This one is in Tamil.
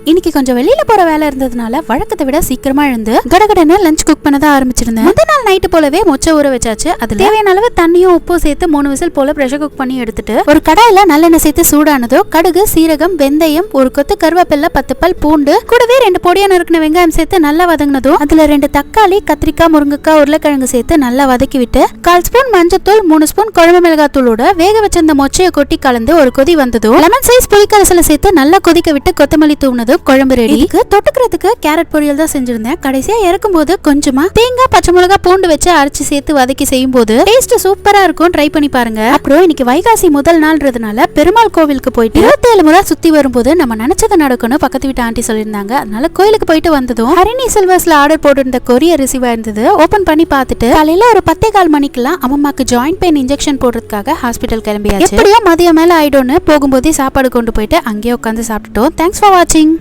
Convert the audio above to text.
இன்னைக்கு கொஞ்சம் வெளியில போற வேலை இருந்ததுனால வழக்கத்தை விட சீக்கிரமா எழுந்து கடகடன்னு லஞ்ச் குக் பண்ணதான் ஆரம்பிச்சிருந்தேன். முதல் நாள் நைட்டு போலவே மொச்சை ஊற வச்சாச்சு. அதுல தேவையான அளவு தண்ணியும் உப்பும் சேர்த்து 3 விசில் போல பிரஷர் குக் பண்ணி எடுத்துட்டு ஒரு கடாயில நல்லெண்ணெய் சேர்த்து சூடானதோ கடுகு, சீரகம், வெந்தயம், ஒரு கொத்து கருவேப்பிலை, 10 பல் பூண்டு, கூடவே 2 பொடியா நறுக்கின வெங்காயம் சேர்த்து நல்லா வதங்கினதும் அதுல 2 தக்காளி, கத்திரிக்காய், முருங்கைக்காய், உருளைக்கிழங்கு சேர்த்து நல்லா வதக்கி விட்டு 1/4 ஸ்பூன் மஞ்சத்தூள், 3 ஸ்பூன் குழம்பு மிளகாய் தூளோட வேக வச்சிருந்த மொச்சையை கொட்டி கலந்து ஒரு கொதி வந்ததும் லெமன் சைஸ் புளிக்கரசல சேர்த்து நல்லா கொதிக்க விட்டு கொத்தமல்லி தூவுனதும் குழம்பு ரெடி. தொட்டுக்கிறதுக்கு கேரட் பொரியல் தான் செஞ்சிருந்தேன். கடைசியா இறக்கும் போது கொஞ்சமா தேங்காய், பச்சை மிளகாய், பூண்டு வச்சு அரைச்சு சேர்த்து வதக்கி செய்யும் போது டேஸ்ட் சூப்பரா இருக்கும். ட்ரை பண்ணி பாருங்க. அப்புறம் இன்னைக்கு வைகாசி முதல் நாள்ன்றதுனால பெருமாள் கோவிலுக்கு போயிட்டு 27 முறை சுத்தி வரும்போது நம்ம நினைச்சது நடக்கணும் பக்கத்து வீட்டு ஆண்டி சொல்லியிருந்தாங்க. அதனால கோயிலுக்கு போயிட்டு வந்ததும் ஹரிணி சில்வர்ஸ்ல ஆர்டர் போட்டிருந்த கொரியர் ரிசீவ் ஆயிருந்தது. ஓபன் பண்ணி பார்த்துட்டு காலையில ஒரு 10:15 மணிக்கெல்லாம் அம்மாக்கு ஜாயிண்ட் பெயின் இன்ஜெக்ஷன் போடுறதுக்காக ஹாஸ்பிட்டல் கிளம்பியாச்சு. எப்படியோ மதியம் மேல ஆயிடும்னு போகும்போதே சாப்பாடு கொண்டு போயிட்டு அங்கேயே உட்காந்து சாப்பிட்டுட்டோம். தேங்க்ஸ் ஃபார் வாட்சிங்.